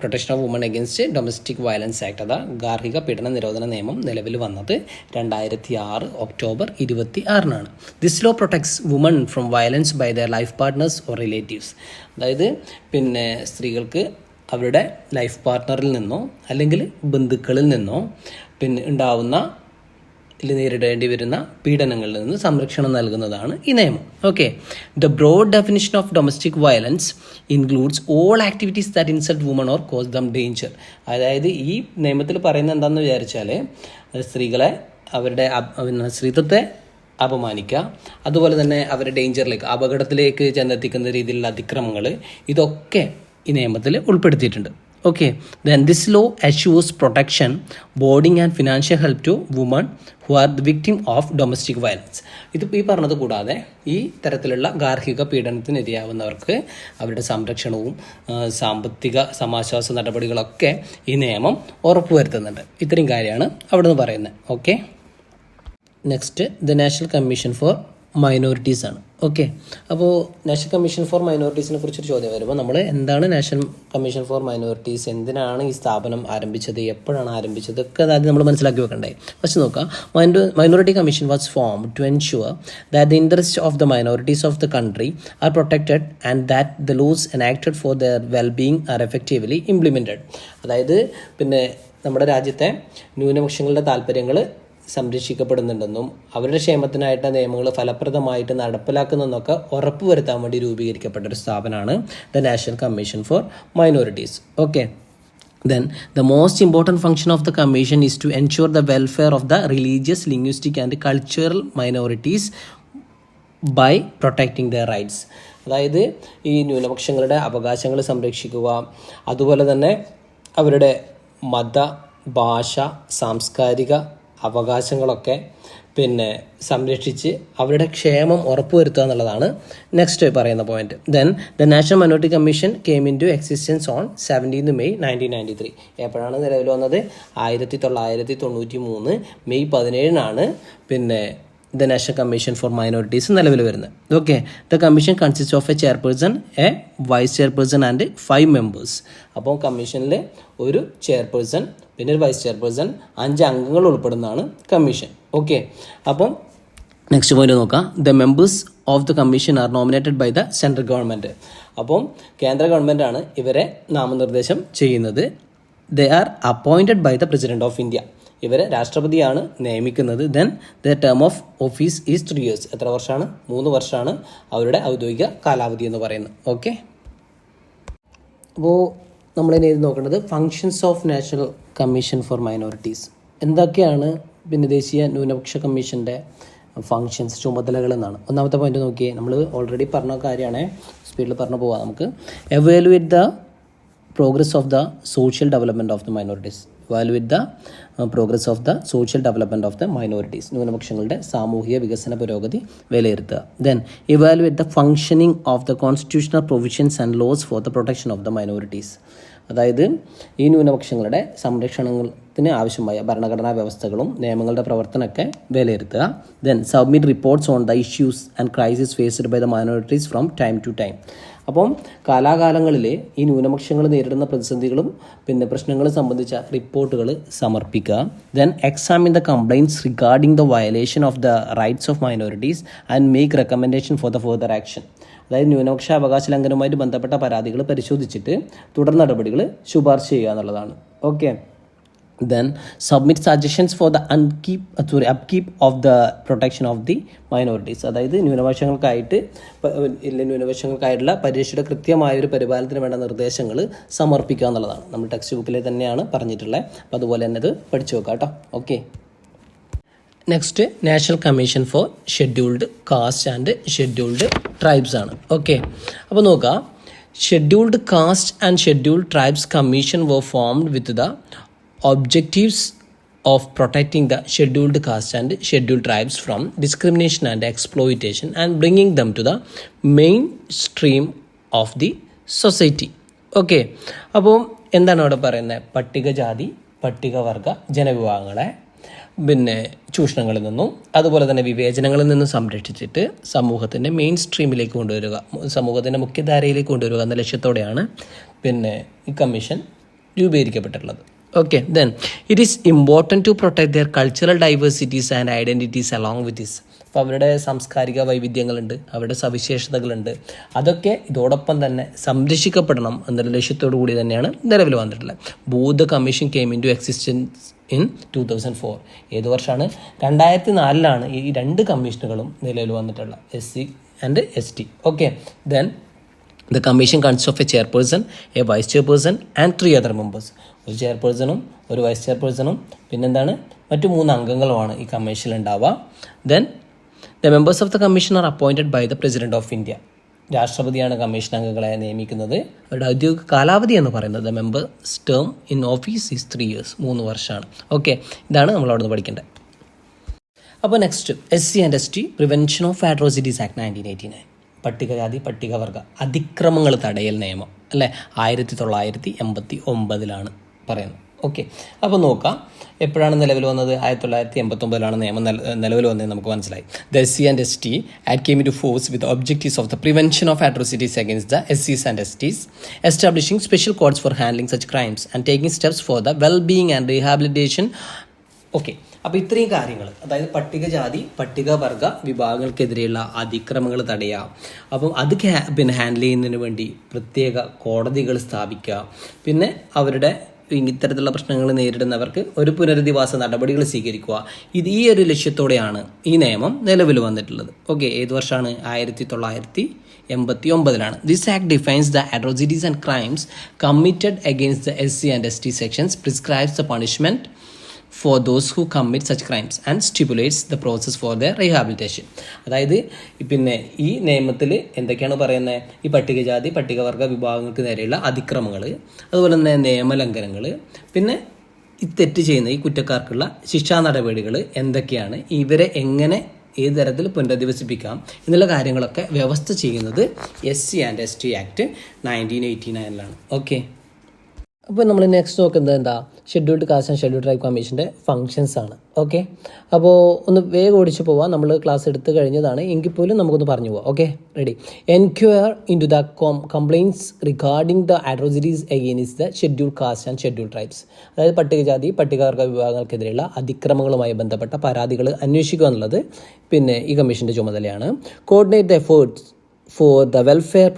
protection of woman against domestic violence act, അതാ ഗാർഹിക പീഡന നിരോധന നിയമം നിലവിൽ വന്നത് 2006 October 26. This law protects woman from violence by their life partners or relatives. അതായത് സ്ത്രീകൾക്ക് അവരുടെ ലൈഫ് പാർട്ട്ണറിൽ നിന്നോ അല്ലെങ്കിൽ ബന്ധുക്കളിൽ നിന്നോ ഉണ്ടാവുന്ന നേരിടേണ്ടി വരുന്ന പീഡനങ്ങളിൽ നിന്ന് സംരക്ഷണം നൽകുന്നതാണ് ഈ നിയമം. Okay. The broad definition of domestic violence includes all activities that insult woman or cause them danger. അതായത് ഈ നിയമത്തിൽ പറയുന്നത് എന്താണെന്ന് വിചാരിച്ചാൽ സ്ത്രീകളെ അവരുടെ സ്ത്രീത്വത്തെ അപമാനിക്കുക, അതുപോലെ തന്നെ അവരുടെ ഡേഞ്ചറിലേക്ക് അപകടത്തിലേക്ക് ചെന്നെത്തിക്കുന്ന രീതിയിലുള്ള അതിക്രമങ്ങൾ, ഇതൊക്കെ ഈ നിയമത്തിൽ ഉൾപ്പെടുത്തിയിട്ടുണ്ട്. Okay, then this law assures protection, boarding and financial help to women who are the victim of domestic violence. ഇത് ഈ പറഞ്ഞത് കൂടാതെ ഈ തരത്തിലുള്ള ഗാർഹിക പീഡനത്തിനിരയാവുന്നവർക്ക് അവരുടെ സംരക്ഷണവും സാമ്പത്തിക സമാശ്വാസ നടപടികളൊക്കെ ഈ നിയമം ഉറപ്പുവരുത്തുന്നുണ്ട്. ഇത്രയും കാര്യമാണ് അവിടെ നിന്ന് പറയുന്നത്. Okay, next the national commission for minorities ആണ്. ഓക്കെ, അപ്പോൾ നാഷണൽ കമ്മീഷൻ ഫോർ മൈനോറിറ്റീസിനെ കുറിച്ചൊരു ചോദ്യം വരുമ്പോൾ നമ്മൾ എന്താണ് നാഷണൽ കമ്മീഷൻ ഫോർ മൈനോറിറ്റീസ്, എന്തിനാണ് ഈ സ്ഥാപനം ആരംഭിച്ചത്, എപ്പോഴാണ് ആരംഭിച്ചത്, ഒക്കെ അതായത് നമ്മൾ മനസ്സിലാക്കി വെക്കണ്ടേ. ഫസ്റ്റ് നോക്കാം. Minority commission was form to ensure that the interest of the minorities of the country are protected and that the laws enacted for their wellbeing are effectively implemented. അതായത് പിന്നെ നമ്മുടെ രാജ്യത്തെ ന്യൂനപക്ഷങ്ങളുടെ താല്പര്യങ്ങൾ സംരക്ഷിക്കപ്പെടുന്നുണ്ടെന്നും അവരുടെ ക്ഷേമത്തിനായിട്ട് നിയമങ്ങൾ ഫലപ്രദമായിട്ട് നടപ്പിലാക്കുന്നതെന്നൊക്കെ ഉറപ്പുവരുത്താൻ വേണ്ടി രൂപീകരിക്കപ്പെട്ട ഒരു സ്ഥാപനമാണ് the national commission for minorities. Okay, then the most important function of the commission is to ensure the welfare of the religious, linguistic and cultural minorities by protecting their rights. അതായത് ഈ ന്യൂനപക്ഷങ്ങളുടെ അവകാശങ്ങൾ സംരക്ഷിക്കുക, അതുപോലെ തന്നെ അവരുടെ മത, ഭാഷ, സാംസ്കാരിക അവകാശങ്ങളൊക്കെ പിന്നെ സംരക്ഷിച്ച് അവരുടെ ക്ഷേമം ഉറപ്പുവരുത്തുക എന്നുള്ളതാണ് നെക്സ്റ്റ് പറയുന്ന point. Then the national minority commission came into existence on 17 May 1993. എപ്പോഴാണ് നിലവിൽ വന്നത്? 1993 May 17 പിന്നെ the national commission for minorities നിലവിൽ വരുന്നത്. Okay, the commission consist of a chairperson, a vice chairperson and 5 members. അപ്പോൾ കമ്മീഷനിൽ ഒരു ചെയർപേഴ്സൺ, പിന്നെ ഒരു വൈസ് ചെയർപേഴ്സൺ, 5 അംഗങ്ങൾ ഉൾപ്പെടുന്നതാണ് കമ്മീഷൻ. ഓക്കെ, അപ്പം നെക്സ്റ്റ് പോയിന്റ് നോക്കാം. The members of the commission are nominated by the central government. അപ്പം കേന്ദ്ര ഗവൺമെൻറ്റാണ് ഇവരെ നാമനിർദ്ദേശം ചെയ്യുന്നത്. They are appointed by the president of India. ഇവരെ രാഷ്ട്രപതിയാണ് നിയമിക്കുന്നത്. Then the term of office is 3 years. എത്ര വർഷമാണ്? 3 വർഷമാണ് അവരുടെ ഔദ്യോഗിക കാലാവധി എന്ന് പറയുന്നത്. ഓക്കെ, അപ്പോൾ നമ്മളിനി ഇത് നോക്കേണ്ടത് functions of national commission for minorities. എന്തൊക്കെയാണ് പിന്നെ ദേശീയ ന്യൂനപക്ഷ കമ്മീഷൻ്റെ ഫങ്ഷൻസ്, ചുമതലകൾ എന്നാണ്. ഒന്നാമത്തെ പോയിന്റ് നോക്കിയേ, നമ്മൾ ഓൾറെഡി പറഞ്ഞ കാര്യമാണ്, സ്പീഡിൽ പറഞ്ഞു പോവാം നമുക്ക്. Evaluate the progress of the social development of the minorities. evaluate the progress of the social development of the minorities. ന്യൂനപക്ഷങ്ങളുടെ സാമൂഹിക വികസന പുരോഗതി വിലയിരുത്തുക. Then evaluate the functioning of the constitutional provisions and laws for the protection of the minorities. അതായത് ഈ ന്യൂനപക്ഷങ്ങളുടെ സംരക്ഷണത്തിന് ആവശ്യമായ ഭരണഘടനാ വ്യവസ്ഥകളും നിയമങ്ങളുടെ പ്രവർത്തനമൊക്കെ വിലയിരുത്തുക. Then submit reports on the issues and crisis faced by the minorities from time to time. അപ്പം കാലാകാലങ്ങളിൽ ഈ ന്യൂനപക്ഷങ്ങൾ നേരിടുന്ന പ്രതിസന്ധികളും പിന്നെ പ്രശ്നങ്ങളും സംബന്ധിച്ച റിപ്പോർട്ടുകൾ സമർപ്പിക്കുക. Then examine the complaints regarding the violation of the rights of minorities and make recommendation for the further action. അതായത് ന്യൂനപക്ഷ അവകാശ ലംഘനവുമായിട്ട് ബന്ധപ്പെട്ട പരാതികൾ പരിശോധിച്ചിട്ട് തുടർ നടപടികൾ ശുപാർശ ചെയ്യുക എന്നുള്ളതാണ്. Okay, then submit suggestions for the upkeep of the protection of the minorities. അതായത് ന്യൂനപക്ഷങ്ങൾക്കായിട്ടുള്ള പരിരക്ഷയുടെ കൃത്യമായൊരു പരിപാലനത്തിന് വേണ്ട നിർദ്ദേശങ്ങൾ സമർപ്പിക്കുക എന്നുള്ളതാണ്. നമ്മൾ ടെക്സ്റ്റ് ബുക്കിൽ തന്നെയാണ് പറഞ്ഞിട്ടുള്ളത്. അപ്പോൾ അതുപോലെ തന്നെ ഇത് പഠിച്ചു വെക്കാം കേട്ടോ. Okay, next national commission for scheduled caste and scheduled tribes ആണ്. ഓക്കെ, അപ്പോൾ നോക്കുക. Scheduled caste and scheduled tribes commission were formed with the objectives of protecting the scheduled caste and scheduled tribes from discrimination and exploitation and bringing them to the mainstream of the society. Okay, അപ്പോൾ എന്താണ് അവിടെ പറയുന്നത്? പട്ടികജാതി പട്ടികവർഗ ജനവിഭാഗങ്ങളെ പിന്നെ ചൂഷണങ്ങളിൽ നിന്നും അതുപോലെ തന്നെ വിവേചനങ്ങളിൽ നിന്നും സംരക്ഷിച്ചിട്ട് സമൂഹത്തിൻ്റെ മെയിൻ സ്ട്രീമിലേക്ക് കൊണ്ടുവരിക, സമൂഹത്തിൻ്റെ മുഖ്യധാരയിലേക്ക് കൊണ്ടുവരിക എന്ന ലക്ഷ്യത്തോടെയാണ് പിന്നെ ഈ commission രൂപീകരിക്കപ്പെട്ടിട്ടുള്ളത്. Okay, then it is important to protect their cultural diversities and identities along with this. അപ്പോൾ അവരുടെ സാംസ്കാരിക വൈവിധ്യങ്ങളുണ്ട്, അവരുടെ സവിശേഷതകളുണ്ട്, അതൊക്കെ ഇതോടൊപ്പം തന്നെ സംരക്ഷിക്കപ്പെടണം എന്നൊരു ലക്ഷ്യത്തോടു കൂടി തന്നെയാണ് നിലവിൽ വന്നിട്ടുള്ളത്. Both commission came into existence in 2004. ഏത് വർഷമാണ്? 2004 ഈ 2 കമ്മീഷനുകളും നിലവിൽ വന്നിട്ടുള്ളത്, SC and ST. Okay, then the commission consists of a chairperson, a vice chairperson and 3 other members. ഒരു ചെയർപേഴ്സണും ഒരു വൈസ് ചെയർപേഴ്സണും പിന്നെന്താണ് മറ്റു 3 അംഗങ്ങളുമാണ് ഈ കമ്മീഷനിൽ ഉണ്ടാവുക. Then the members of the commission are appointed by the president of India. രാഷ്ട്രപതിയാണ് കമ്മീഷൻ അംഗങ്ങളെ നിയമിക്കുന്നത്. അവരുടെ ഔദ്യോഗിക കാലാവധി എന്ന് പറയുന്നത് members term in office is 3 years, 3 വർഷമാണ്. ഓക്കെ, ഇതാണ് നമ്മൾ അവിടെ നിന്ന് പഠിക്കേണ്ടത്. അപ്പോൾ next SC and ST prevention of atrocities act 1989, പട്ടികജാതി പട്ടികവർഗ അതിക്രമങ്ങൾ തടയൽ നിയമം അല്ലേ, 1989 പറയുന്നത്. ഓക്കെ, അപ്പോൾ നോക്കാം എപ്പോഴാണ് നിലവിൽ വന്നത്. 1989 നിയമം നിലവിൽ വന്നത് നമുക്ക് മനസ്സിലായി. The SC and ST act came into force with objectives of the prevention of atrocities against the SCs and STs, establishing special courts for handling such crimes and taking steps for the wellbeing and rehabilitation. Okay, അപ്പോൾ ഇത്രയും കാര്യങ്ങൾ, അതായത് പട്ടികജാതി പട്ടികവർഗ വിഭാഗങ്ങൾക്കെതിരെയുള്ള അതിക്രമങ്ങൾ തടയുക, അപ്പം അത് ഹാൻഡിൽ ചെയ്യുന്നതിന് വേണ്ടി പ്രത്യേക കോടതികൾ സ്ഥാപിക്കുക, പിന്നെ അവരുടെ ഇത്തരത്തിലുള്ള പ്രശ്നങ്ങൾ നേരിടുന്നവർക്ക് ഒരു പുനരധിവാസ നടപടികൾ സ്വീകരിക്കുക. ഈ ഒരു ലക്ഷ്യത്തോടെയാണ് ഈ നിയമം നിലവിൽ വന്നിട്ടുള്ളത്. ഓക്കെ, ഏത് വർഷമാണ്? 1989. This act defines the atrocities and crimes committed against the SC and ST sections, prescribes the punishment for those who commit such crimes and stipulates the process for their rehabilitation. അതായത് പിന്നെ ഈ നിയമത്തിൽ എന്തൊക്കെയാണ് പറയുന്നത്? ഈ പട്ടികജാതി പട്ടികവർഗ വിഭാഗങ്ങൾക്ക് നേരെയുള്ള അതിക്രമങ്ങൾ, അതുപോലെ തന്നെ നിയമലംഘനങ്ങൾ, പിന്നെ ഈ തെറ്റ് ചെയ്യുന്ന ഈ കുറ്റക്കാർക്കുള്ള ശിക്ഷാ നടപടികൾ എന്തൊക്കെയാണ്, ഇവരെ എങ്ങനെ ഏത് തരത്തിൽ പുനരധിവസിപ്പിക്കാം എന്നുള്ള കാര്യങ്ങളൊക്കെ വ്യവസ്ഥ ചെയ്യുന്നത് SC and ST act 1989 okay, അപ്പോൾ നമ്മൾ നെക്സ്റ്റ് നോക്കുന്നത് എന്താ? Scheduled caste and scheduled tribe കമ്മീഷൻ്റെ ഫങ്ഷൻസ് ആണ്. ഓക്കെ, അപ്പോൾ ഒന്ന് വേഗം ഓടിച്ച് പോവാം. നമ്മൾ ക്ലാസ് എടുത്ത് കഴിഞ്ഞതാണ് എങ്കിൽ പോലും നമുക്കൊന്ന് പറഞ്ഞു പോവാം. Okay, ready. Enquire into the complaints regarding the atrocities against the scheduled caste and scheduled tribes, അതായത് പട്ടികജാതി പട്ടികവർഗ വിഭാഗങ്ങൾക്കെതിരെയുള്ള അതിക്രമങ്ങളുമായി ബന്ധപ്പെട്ട പരാതികൾ അന്വേഷിക്കുക എന്നുള്ളത് പിന്നെ ഈ കമ്മീഷൻ്റെ ചുമതലയാണ്. Coordinate the efforts for the welfare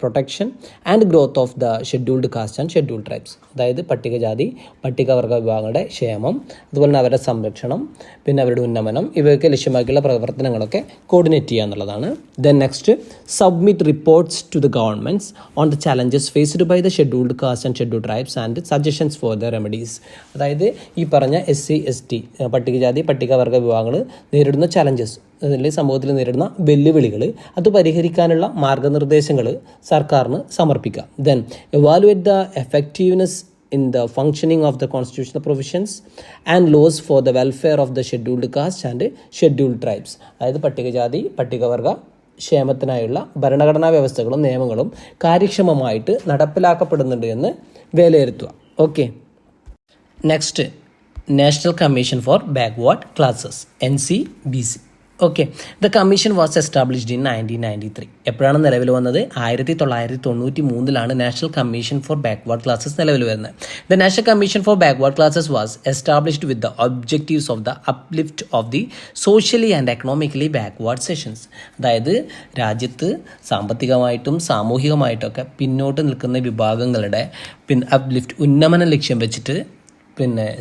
protection and growth of the scheduled caste and scheduled tribes, അതായത് പട്ടികജാതി പട്ടികവർഗ വിഭാഗങ്ങളുടെ ക്ഷേമം, അതുപോലെ തന്നെ അവരുടെ സംരക്ഷണം, പിന്നെ അവരുടെ ഉന്നമനം, ഇവയൊക്കെ ലക്ഷ്യമാക്കിയുള്ള പ്രവർത്തനങ്ങളൊക്കെ കോർഡിനേറ്റ് ചെയ്യുക എന്നുള്ളതാണ്. Then next, submit reports to the governments on the challenges faced by the scheduled caste and scheduled tribes and suggestions for the remedies, അതായത് ഈ പറഞ്ഞ SC ST പട്ടികജാതി പട്ടികവർഗ വിഭാഗങ്ങൾ നേരിടുന്ന ചാലഞ്ചസ്, അതിൽ സമൂഹത്തിൽ നേരിടുന്ന വെല്ലുവിളികൾ, അത് പരിഹരിക്കാനുള്ള മാർഗനിർദ്ദേശങ്ങൾ സർക്കാരിന് സമർപ്പിക്കുക. Then evaluate the effectiveness in the functioning of the constitutional provisions and laws for the welfare of the scheduled caste and scheduled tribes, അതായത് പട്ടികജാതി പട്ടികവർഗ ക്ഷേമത്തിനായുള്ള ഭരണഘടനാ വ്യവസ്ഥകളും നിയമങ്ങളും കാര്യക്ഷമമായിട്ട് നടപ്പിലാക്കപ്പെടുന്നുണ്ട് എന്ന് വിലയിരുത്തുക. Okay, next, national commission for backward classes NCBC. Okay, the commission was established in 1993. എപ്പോഴാണ് നിലവിൽ വന്നത്? 1993 national commission for backward classes നിലവിൽ വരുന്നത്. The national commission for backward classes was established with the objectives of the uplift of the socially and economically backward sessions, അതായത് രാജ്യത്ത് സാമ്പത്തികമായിട്ടും സാമൂഹികമായിട്ടൊക്കെ പിന്നോട്ട് നിൽക്കുന്ന വിഭാഗങ്ങളുടെ അപ്ലിഫ്റ്റ് ഉന്നമനം ലക്ഷ്യം വെച്ചിട്ട്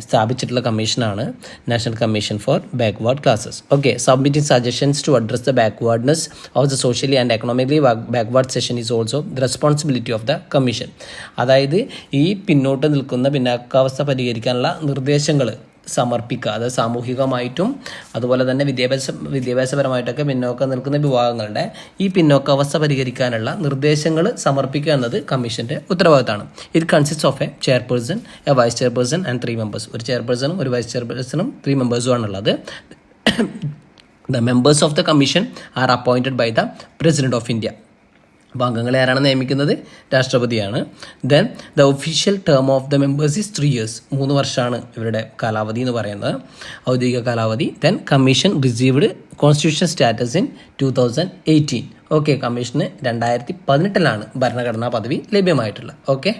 സ്ഥാപിച്ചിട്ടുള്ള കമ്മീഷനാണ് national commission for backward classes. Okay, submitting suggestions to address the backwardness of the socially and economically backward section is also the responsibility of the commission, അതായത് ഈ പിന്നോട്ട് നിൽക്കുന്ന പിന്നാക്കാവസ്ഥ പരിഹരിക്കാനുള്ള നിർദ്ദേശങ്ങൾ സമർപ്പിക്കുക, അത് സാമൂഹികമായിട്ടും അതുപോലെ തന്നെ വിദ്യാഭ്യാസപരമായിട്ടൊക്കെ പിന്നോക്കം നിൽക്കുന്ന വിഭാഗങ്ങളുടെ ഈ പിന്നോക്കാവസ്ഥ പരിഹരിക്കാനുള്ള നിർദ്ദേശങ്ങൾ സമർപ്പിക്കുക എന്നത് കമ്മീഷൻ്റെ ഉത്തരവാദിത്തമാണ്. It consist of a chairperson, a vice chairperson and 3 members. ഒരു ചെയർപേഴ്സണും ഒരു വൈസ് ചെയർപേഴ്സണും 3 members ആണുള്ളത്. The members of the commission are appointed by the President of India. അപ്പോൾ അംഗങ്ങളെ ആരാണ് നിയമിക്കുന്നത്? രാഷ്ട്രപതിയാണ്. Then the official term of the members is 3 years. 3 വർഷമാണ് ഇവരുടെ കാലാവധി എന്ന് പറയുന്നത്, ഔദ്യോഗിക കാലാവധി. Then commission received constitution status in 2018. Okay, കമ്മീഷന് 2018 ഭരണഘടനാ പദവി ലഭ്യമായിട്ടുള്ളത്. Okay,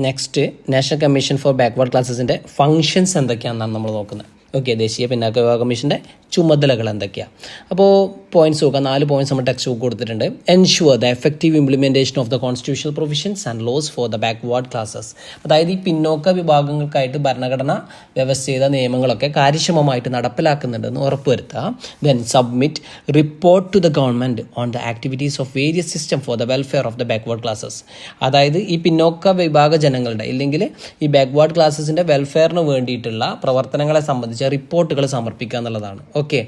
next, national commission for backward ക്ലാസസിൻ്റെ ഫങ്ഷൻസ് എന്തൊക്കെയാണെന്നാണ് നമ്മൾ നോക്കുന്നത്. ഓക്കെ, ദേശീയ പിന്നാക്ക വിഭാഗ കമ്മീഷൻ്റെ ചുമതലകൾ എന്തൊക്കെയാണ്? അപ്പോൾ പോയിന്റ്സ് നോക്കുക. 4 പോയിന്റ്സ് നമ്മൾ ടെക്സ്റ്റ് ബുക്ക് കൊടുത്തിട്ടുണ്ട്. Ensure the effective implementation of the constitutional provisions and laws for the backward classes, അതായത് ഈ പിന്നോക്ക വിഭാഗങ്ങൾക്കായിട്ട് ഭരണഘടന വ്യവസ്ഥ ചെയ്ത നിയമങ്ങളൊക്കെ കാര്യക്ഷമമായിട്ട് നടപ്പിലാക്കുന്നുണ്ടെന്ന് ഉറപ്പുവരുത്തുക. Then submit report to the government on the activities of various system for the welfare of the backward classes, അതായത് ഈ പിന്നോക്ക വിഭാഗ ജനങ്ങളുടെ ഇല്ലെങ്കിൽ ഈ ബാക്ക്വേർഡ് ക്ലാസസിൻ്റെ വെൽഫെയറിന് വേണ്ടിയിട്ടുള്ള പ്രവർത്തനങ്ങളെ സംബന്ധിച്ച് സംബന്ധിച്ച റിപ്പോർട്ടുകൾ സമർപ്പിക്കുക എന്നുള്ളതാണ്. Okay,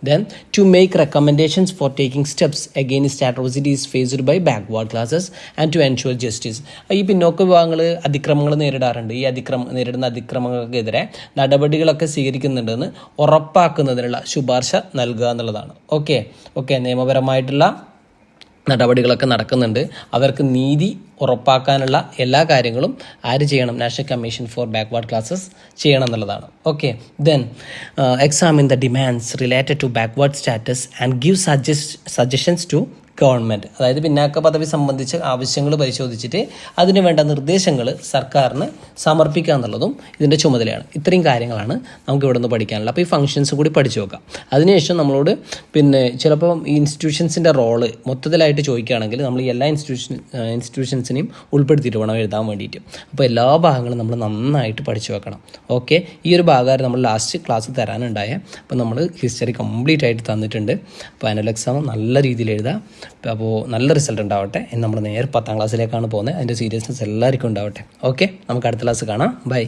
then to make recommendations for taking steps against atrocities faced by backward classes and to ensure justice. ഈ പിന്നോക്ക വിഭാഗങ്ങൾ അതിക്രമങ്ങൾ നേരിടാറുണ്ട്. ഈ നേരിടുന്ന അതിക്രമങ്ങൾക്കെതിരെ നടപടികളൊക്കെ സ്വീകരിക്കുന്നുണ്ടെന്ന് ഉറപ്പാക്കുന്നതിനുള്ള ശുപാർശ നൽകുക എന്നുള്ളതാണ്. ഓക്കെ, നിയമപരമായിട്ടുള്ള നടപടികളൊക്കെ നടക്കുന്നുണ്ട്. അവർക്ക് നീതി ഉറപ്പാക്കാനുള്ള എല്ലാ കാര്യങ്ങളും ആര് ചെയ്യണം? National commission for backward classes ചെയ്യണം എന്നുള്ളതാണ്. Okay, then examine the demands related to backward status and give suggestions to government. അതായത് പിന്നാക്ക പദവി സംബന്ധിച്ച് ആവശ്യങ്ങൾ പരിശോധിച്ചിട്ട് അതിന് വേണ്ട നിർദ്ദേശങ്ങൾ സർക്കാരിന് സമർപ്പിക്കുക എന്നുള്ളതും ഇതിൻ്റെ ചുമതലയാണ്. ഇത്രയും കാര്യങ്ങളാണ് നമുക്ക് ഇവിടെ നിന്ന് പഠിക്കാനുള്ളത്. അപ്പോൾ ഈ ഫംഗ്ഷൻസ് കൂടി പഠിച്ചു നോക്കാം. അതിനുശേഷം നമ്മളോട് ചിലപ്പോൾ ഈ ഇൻസ്റ്റിറ്റ്യൂഷൻസിൻ്റെ റോള് മൊത്തത്തിലായിട്ട് ചോദിക്കുകയാണെങ്കിൽ നമ്മൾ ഈ എല്ലാ ഇൻസ്റ്റിറ്റ്യൂഷൻസിനെയും ഉൾപ്പെടുത്തിയിട്ട് വേണം എഴുതാൻ വേണ്ടിയിട്ട്. അപ്പോൾ എല്ലാ ഭാഗങ്ങളും നമ്മൾ നന്നായിട്ട് പഠിച്ചു വെക്കണം. ഓക്കെ, ഈ ഒരു ഭാഗമായിട്ട് നമ്മൾ ലാസ്റ്റ് ക്ലാസ് തരാനുണ്ടായ. അപ്പോൾ നമ്മൾ ഹിസ്റ്ററി കംപ്ലീറ്റ് ആയിട്ട് തന്നിട്ടുണ്ട്. അപ്പോൾ ആനുവൽ എക്സാം നല്ല രീതിയിൽ എഴുതാം. അപ്പോൾ നല്ല റിസൾട്ട് ഉണ്ടാവട്ടെ. നമ്മൾ നേരെ 10ാം ക്ലാസ്സിലേക്കാണ് പോകുന്നത്. അതിൻ്റെ സീരിയസ്നെസ് എല്ലാവർക്കും ഉണ്ടാവട്ടെ. ഓക്കെ, നമുക്ക് അടുത്ത ക്ലാസ് കാണാം. ബൈ.